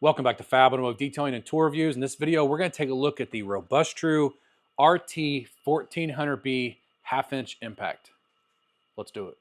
Welcome back to Fab Automotive Detailing and Tour Reviews. In this video, we're going to take a look at the Robustrue RT 1400B half-inch impact. Let's do it.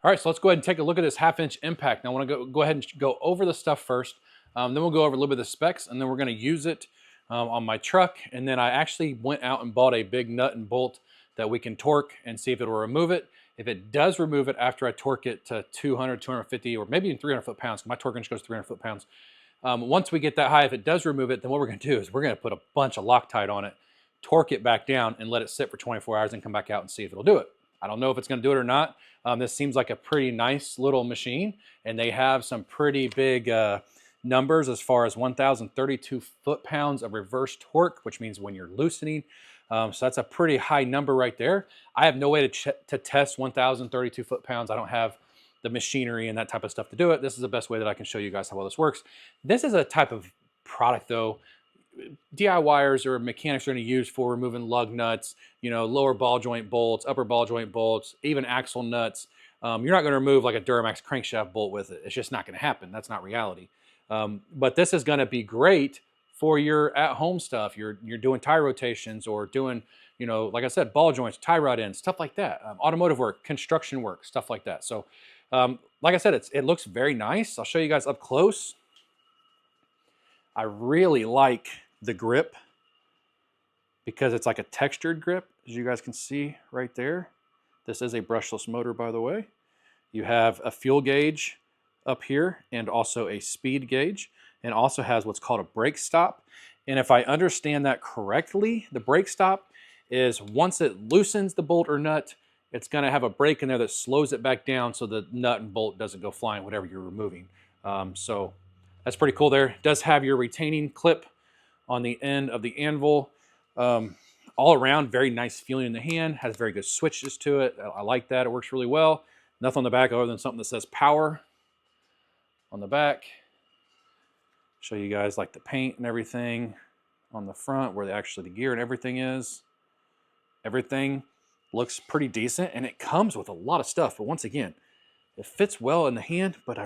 All right, so let's go ahead and take a look at this half-inch impact. Now, I want to go ahead and go over the stuff first. Then we'll go over a little bit of the specs, and then we're going to use it on my truck. And then I actually went out and bought a big nut and bolt that we can torque and see if it will remove it. If it does remove it after I torque it to 200, 250, or maybe even 300 foot-pounds, my torque wrench goes 300 foot-pounds. Once we get that high, if it does remove it, then what we're going to do is we're going to put a bunch of Loctite on it, torque it back down, and let it sit for 24 hours and come back out and see if it'll do it. I don't know if it's going to do it or not. This seems like a pretty nice little machine, and they have some pretty big numbers as far as 1,032 foot-pounds of reverse torque, which means when you're loosening. So that's a pretty high number right there. I have no way to test 1,032 foot-pounds. I don't have the machinery and that type of stuff to do it. This is the best way that I can show you guys how well this works. This is a type of product, though, DIYers or mechanics are going to use for removing lug nuts, lower ball joint bolts, upper ball joint bolts, even axle nuts. You're not going to remove like a Duramax crankshaft bolt with it. It's just not going to happen. That's not reality. But this is going to be great for your at-home stuff. You're doing tire rotations or doing, like I said, ball joints, tie rod ends, stuff like that. Automotive work, construction work, stuff like that. So, like I said, it looks very nice. I'll show you guys up close. I really like the grip because it's like a textured grip, as you guys can see right there. This is a brushless motor, by the way. You have a fuel gauge up here and also a speed gauge, and also has what's called a brake stop. And if I understand that correctly, the brake stop is once it loosens the bolt or nut, it's going to have a brake in there that slows it back down so the nut and bolt doesn't go flying, whatever you're removing. So that's pretty cool there. It does have your retaining clip on the end of the anvil. All around, very nice feeling in the hand. Has very good switches to it. I like that. It works really well. Nothing on the back other than something that says power on the back. Show you guys like the paint and everything on the front where the gear and everything is. Everything looks pretty decent, and it comes with a lot of stuff. But once again, it fits well in the hand, but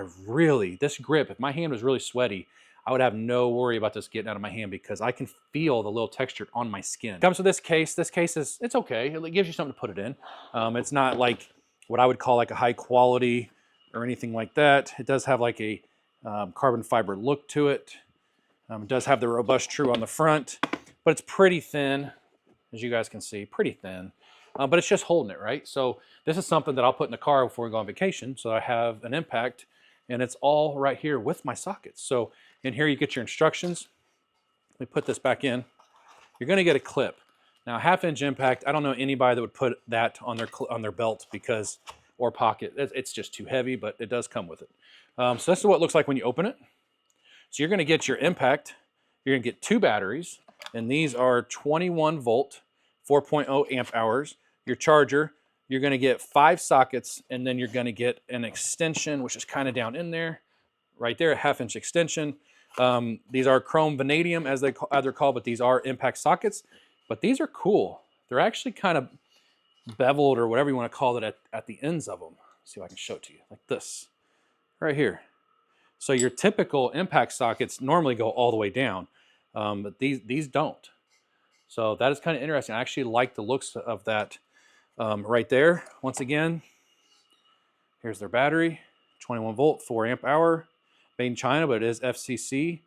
this grip, if my hand was really sweaty, I would have no worry about this getting out of my hand because I can feel the little texture on my skin. It comes with this case. This case it's okay. It gives you something to put it in. It's not like what I would call like a high quality or anything like that. It does have like a carbon fiber look to it. It does have the Robustrue on the front, but it's pretty thin, as you guys can see, pretty thin. But it's just holding it, right? So this is something that I'll put in the car before we go on vacation, so I have an impact, and it's all right here with my sockets. So in here you get your instructions. Let me put this back in. You're going to get a clip. Now, half-inch impact, I don't know anybody that would put that on their belt or pocket. It's just too heavy, but it does come with it. So this is what it looks like when you open it. So you're going to get your impact. You're going to get 2 batteries, and these are 21 volt, 4.0 amp hours. Your charger, you're going to get 5 sockets, and then you're going to get an extension, which is kind of down in there, right there, a half-inch extension. These are chrome vanadium, as they're called, but these are impact sockets. But these are cool. They're actually kind of beveled, or whatever you want to call it, at the ends of them. Let's see if I can show it to you, like this, right here. So your typical impact sockets normally go all the way down, but these don't. So that is kind of interesting. I actually like the looks of that right there. Once again, here's their battery, 21 volt, 4 amp hour, made in China, but it is FCC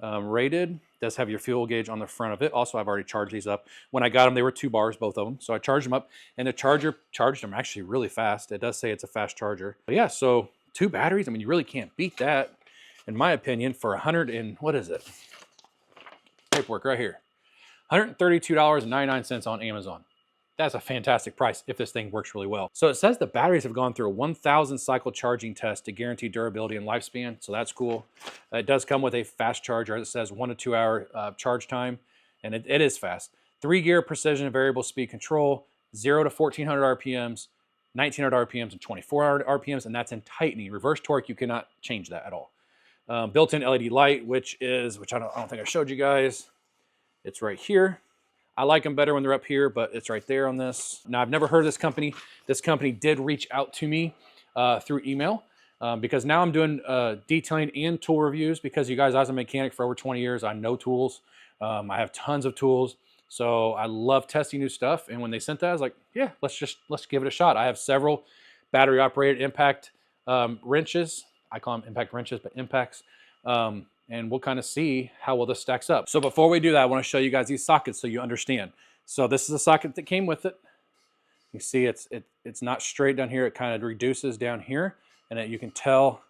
rated. It does have your fuel gauge on the front of it. Also, I've already charged these up. When I got them, they were 2 bars, both of them. So I charged them up, and the charger charged them actually really fast. It does say it's a fast charger. But yeah, so 2 batteries. I mean, you really can't beat that, in my opinion, for 100 and what is it? Paperwork right here. $132.99 on Amazon. That's a fantastic price if this thing works really well. So it says the batteries have gone through a 1,000 cycle charging test to guarantee durability and lifespan. So that's cool. It does come with a fast charger. It says 1 to 2 hour charge time, and it is fast. 3-gear precision variable speed control, 0 to 1,400 RPMs, 1,900 RPMs, and 2,400 RPMs, and that's in tightening. Reverse torque, you cannot change that at all. built-in LED light, which I don't think I showed you guys. It's right here. I like them better when they're up here, but it's right there on this. Now, I've never heard of this company. This company did reach out to me through email because now I'm doing detailing and tool reviews because you guys, I was a mechanic for over 20 years. I know tools. I have tons of tools. So I love testing new stuff. And when they sent that, I was like, yeah, let's give it a shot. I have several battery operated impact wrenches. I call them impact wrenches, but impacts. And we'll kind of see how well this stacks up. So before we do that, I want to show you guys these sockets so you understand. So this is a socket that came with it. You see it's not straight down here. It kind of reduces down here. And you can tell,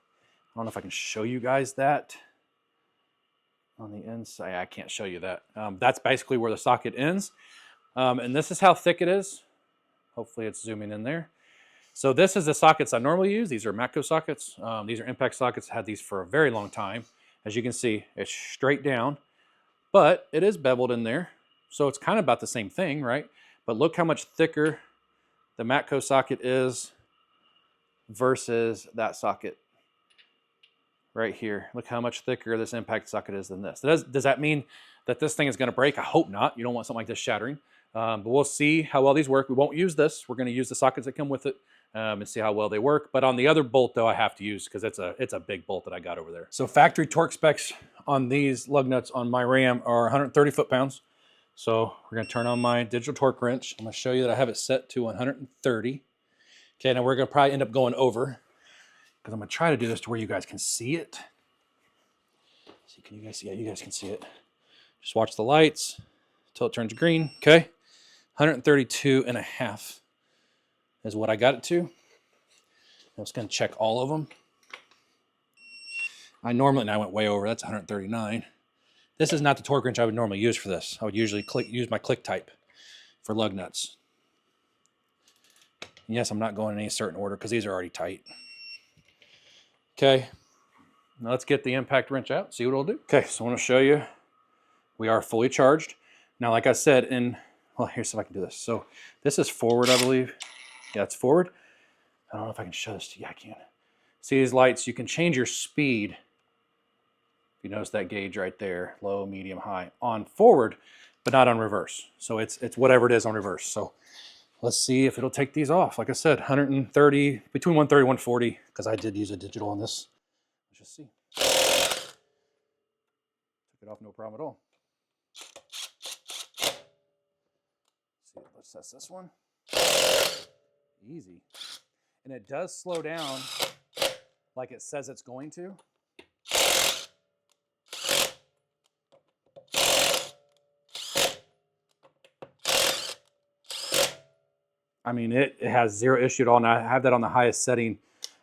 I don't know if I can show you guys that on the inside. I can't show you that. That's basically where the socket ends. And this is how thick it is. Hopefully it's zooming in there. So this is the sockets I normally use. These are Matco sockets. These are impact sockets. I've had these for a very long time. As you can see, it's straight down, but it is beveled in there. So it's kind of about the same thing, right? But look how much thicker the Matco socket is versus that socket right here. Look how much thicker this impact socket is than this. Does that mean that this thing is going to break? I hope not. You don't want something like this shattering. But we'll see how well these work. We won't use this. We're going to use the sockets that come with it. And see how well they work. But on the other bolt, though, I have to use because it's a big bolt that I got over there. So factory torque specs on these lug nuts on my Ram are 130 foot-pounds. So we're going to turn on my digital torque wrench. I'm going to show you that I have it set to 130. Okay, now we're going to probably end up going over because I'm going to try to do this to where you guys can see it. See, can you guys see it? Yeah, you guys can see it. Just watch the lights until it turns green. Okay, 132.5. is what I got it to. I'm just going to check all of them. I went way over. That's 139. This is not the torque wrench I would normally use for this. I would usually use my click type for lug nuts. And yes, I'm not going in any certain order because these are already tight. Okay, now let's get the impact wrench out, see what it'll do. Okay, so I want to show you we are fully charged. Now, like I said, well, here's if I can do this. So this is forward, I believe. Yeah, it's forward. I don't know if I can show this to you. I can. See these lights? You can change your speed. If you notice that gauge right there, low, medium, high, on forward, but not on reverse. So it's whatever it is on reverse. So let's see if it'll take these off. Like I said, 130, between 130 and 140, because I did use a digital on this. Let's just see. Took it off, no problem at all. Let's see, let's test this one. Easy. And it does slow down like it says it's going to. I mean, it has zero issue at all. And I have that on the highest setting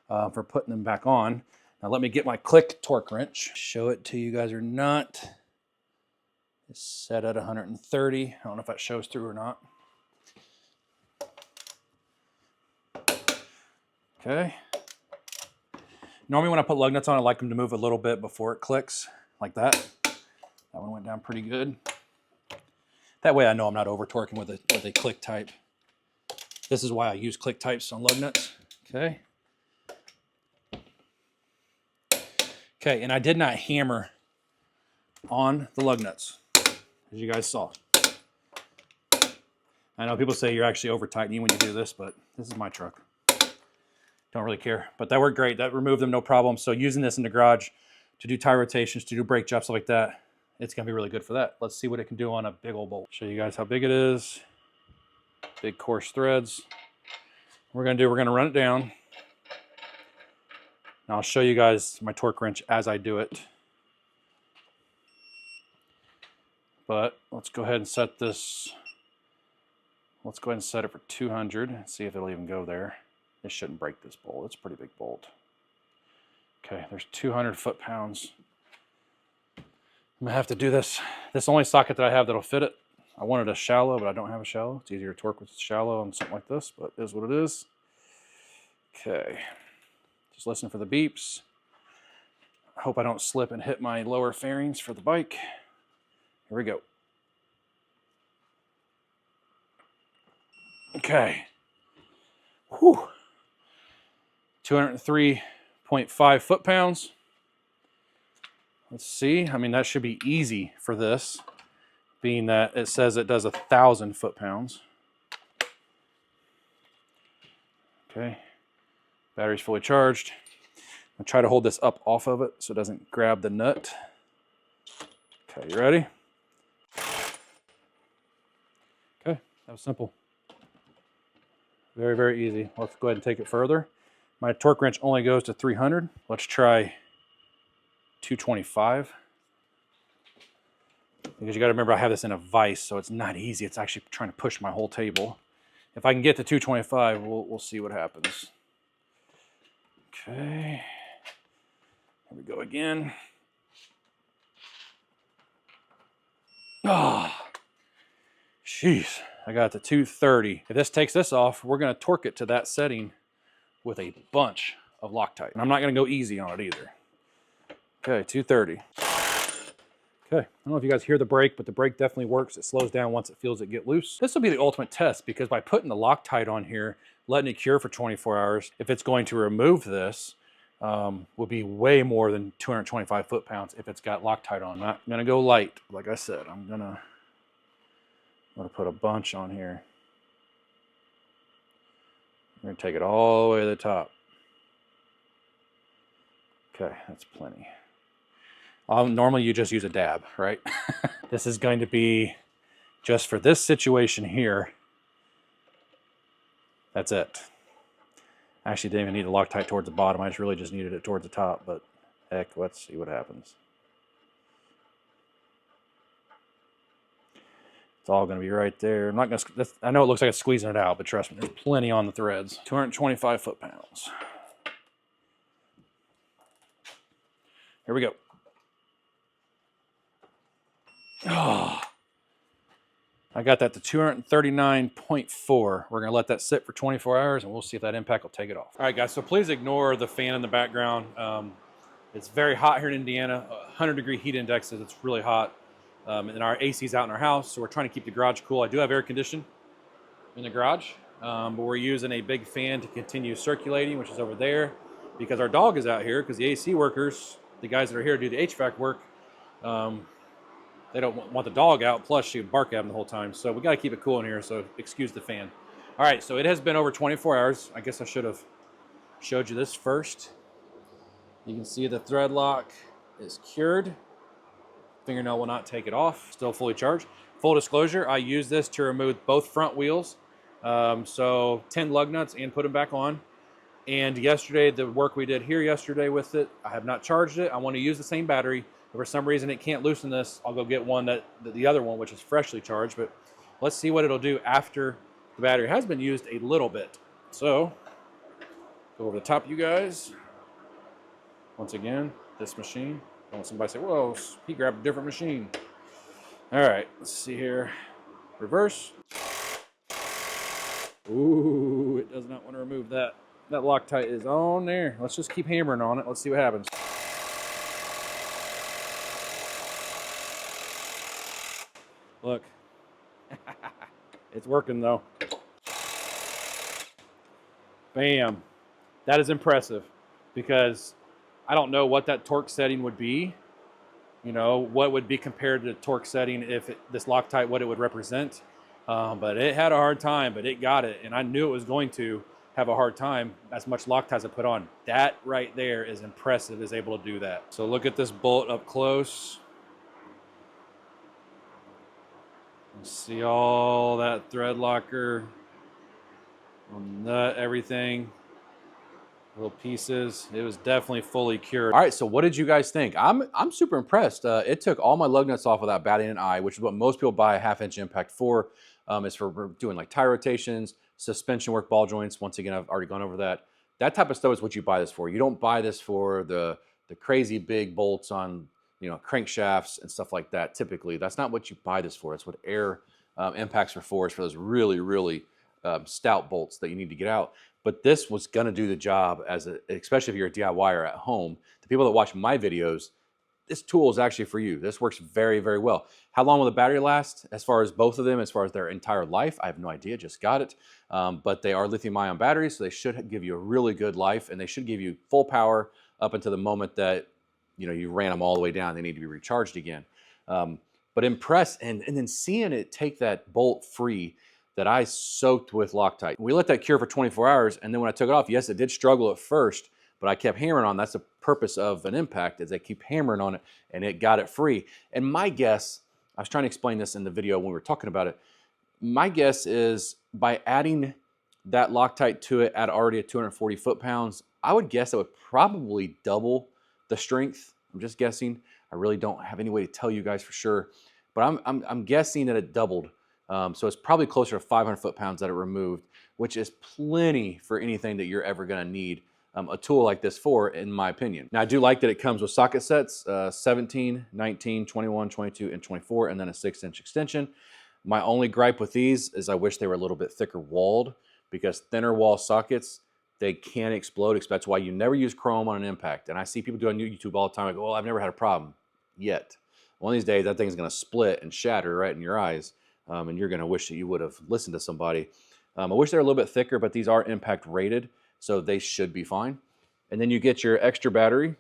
for putting them back on. Now let me get my click torque wrench. Show it to you guys or not. It's set at 130. I don't know if that shows through or not. Okay. Normally when I put lug nuts on, I like them to move a little bit before it clicks, like that. That one went down pretty good. That way I know I'm not over torquing with a click type. This is why I use click types on lug nuts. Okay. Okay, and I did not hammer on the lug nuts, as you guys saw. I know people say you're actually over tightening when you do this, but this is my truck. Don't really care, but that worked great. That removed them, no problem. So using this in the garage to do tire rotations, to do brake jobs, stuff like that, it's gonna be really good for that. Let's see what it can do on a big old bolt. Show you guys how big it is. Big coarse threads. We're gonna run it down. Now I'll show you guys my torque wrench as I do it. But let's go ahead and set this. Let's go ahead and set it for 200 and see if it'll even go there. It shouldn't break this bolt. It's a pretty big bolt. Okay, there's 200 foot-pounds. I'm gonna have to do this. This only socket that I have that'll fit it. I wanted a shallow, but I don't have a shallow. It's easier to torque with shallow on something like this, but it is what it is. Okay, just listen for the beeps. I hope I don't slip and hit my lower fairings for the bike. Here we go. Okay. Whew. 203.5 foot-pounds. Let's see. I mean, that should be easy for this, being that it says it does 1,000 foot-pounds. Okay, battery's fully charged. I'll try to hold this up off of it so it doesn't grab the nut. Okay, you ready? Okay, that was simple. Very, very easy. Let's go ahead and take it further. My torque wrench only goes to 300. Let's try 225. Because you got to remember I have this in a vise, so it's not easy. It's actually trying to push my whole table. If I can get to 225, we'll see what happens. Okay. Here we go again. Ah, jeez. I got to 230. If this takes this off, we're going to torque it to that setting with a bunch of Loctite. And I'm not going to go easy on it either. Okay, 230. Okay, I don't know if you guys hear the brake, but the brake definitely works. It slows down once it feels it get loose. This will be the ultimate test, because by putting the Loctite on here, letting it cure for 24 hours, if it's going to remove this, will be way more than 225 foot-pounds if it's got Loctite on. I'm not going to go light. Like I said, I'm going to put a bunch on here. I'm going to take it all the way to the top. Okay, that's plenty. Normally you just use a dab, right? This is going to be just for this situation here. That's it. I actually didn't even need the Loctite towards the bottom. I really just needed it towards the top, but heck, let's see what happens. It's all going to be right there. I'm not going to. I know it looks like it's squeezing it out, but trust me, there's plenty on the threads. 225 foot-pounds. Here we go. Oh, I got that to 239.4. We're going to let that sit for 24 hours, and we'll see if that impact will take it off. All right, guys, so please ignore the fan in the background. It's very hot here in Indiana. 100-degree heat indexes. It's really hot. And our AC's out in our house, so we're trying to keep the garage cool. I do have air conditioning in the garage, but we're using a big fan to continue circulating, which is over there, because our dog is out here, because the AC workers, the guys that are here to do the HVAC work, they don't want the dog out, plus she would bark at him the whole time. So we got to keep it cool in here, so excuse the fan. All right, so it has been over 24 hours. I guess I should have showed you this first. You can see the thread lock is cured. Fingernail will not take it off. Still fully charged. Full disclosure, I use this to remove both front wheels. So 10 lug nuts and put them back on. And yesterday, the work we did here yesterday with it, I have not charged it. I want to use the same battery. If for some reason it can't loosen this, I'll go get one the other one, which is freshly charged. But let's see what it'll do after the battery has been used a little bit. So, go over the top, you guys. Once again, this machine. Don't want somebody to say, whoa, he grabbed a different machine. All right, let's see here. Reverse. Ooh, it does not want to remove that. That Loctite is on there. Let's just keep hammering on it. Let's see what happens. Look. It's working though. Bam. That is impressive, because I don't know what that torque setting would be. You know, what would be compared to the torque setting if this Loctite, what it would represent. But it had a hard time, but it got it. And I knew it was going to have a hard time as much Loctite as I put on. That right there is impressive, is able to do that. So look at this bolt up close. See all that thread locker, nut, everything. Little pieces. It was definitely fully cured. All right, so what did you guys think? I'm super impressed. It took all my lug nuts off without batting an eye, which is what most people buy a 1/2-inch impact for. Is for doing like tire rotations, suspension work, ball joints. Once again, I've already gone over that. That type of stuff is what you buy this for. You don't buy this for the crazy big bolts on, you know, crankshafts and stuff like that. Typically, that's not what you buy this for. It's what air impacts are for. Is for those really, really stout bolts that you need to get out. But this was going to do the job, especially if you're a DIYer at home. The people that watch my videos, this tool is actually for you. This works very, very well. How long will the battery last? As far as both of them, as far as their entire life, I have no idea, just got it. But they are lithium-ion batteries, so they should give you a really good life, and they should give you full power up until the moment that you ran them all the way down, they need to be recharged again. But impressed, and then seeing it take that bolt free that I soaked with Loctite. We let that cure for 24 hours, and then when I took it off, yes, it did struggle at first, but I kept hammering on. That's the purpose of an impact, is I keep hammering on it, and it got it free. And my guess, I was trying to explain this in the video when we were talking about it, my guess is by adding that Loctite to it at already at 240 foot-pounds, I would guess it would probably double the strength. I'm just guessing. I really don't have any way to tell you guys for sure, but I'm guessing that it doubled. So it's probably closer to 500 foot-pounds that it removed, which is plenty for anything that you're ever going to need a tool like this for, in my opinion. Now, I do like that it comes with socket sets, 17, 19, 21, 22, and 24, and then a 6-inch extension. My only gripe with these is I wish they were a little bit thicker walled, because thinner wall sockets, they can explode. That's why you never use chrome on an impact. And I see people do on YouTube all the time. I go, well, I've never had a problem yet. One of these days, that thing's going to split and shatter right in your eyes, and you're going to wish that you would have listened to somebody. I wish they were a little bit thicker, but these are impact rated, so they should be fine. And then you get your extra battery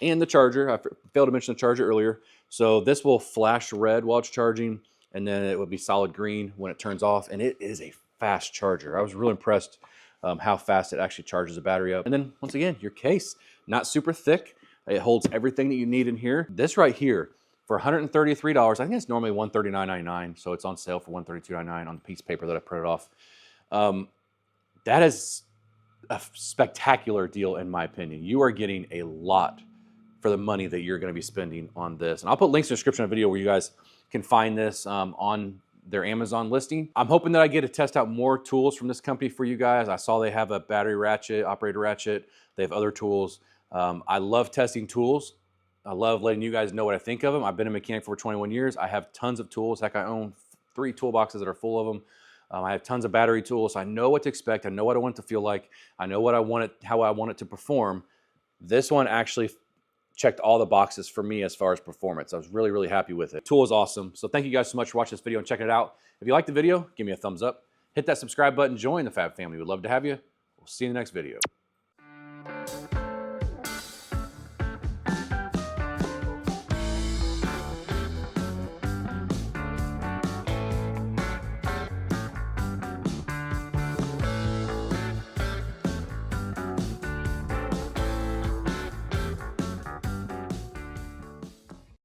and the charger. I failed to mention the charger earlier. So this will flash red while it's charging, and then it will be solid green when it turns off. And it is a fast charger. I was really impressed how fast it actually charges the battery up. And then once again, your case, not super thick. It holds everything that you need in here. This right here, for $133, I think it's normally $139.99, so it's on sale for $132.99 on the piece of paper that I printed off. That is a spectacular deal, in my opinion. You are getting a lot for the money that you're going to be spending on this. And I'll put links in the description of the video where you guys can find this on their Amazon listing. I'm hoping that I get to test out more tools from this company for you guys. I saw they have a battery ratchet, operator ratchet. They have other tools. I love testing tools. I love letting you guys know what I think of them. I've been a mechanic for 21 years. I have tons of tools. Heck, I own 3 toolboxes that are full of them. I have tons of battery tools. So I know what to expect. I know what I want it to feel like. I know what I want it, how I want it to perform. This one actually checked all the boxes for me as far as performance. I was really, really happy with it. The tool is awesome. So thank you guys so much for watching this video and checking it out. If you liked the video, give me a thumbs up. Hit that subscribe button. Join the Fab family. We'd love to have you. We'll see you in the next video.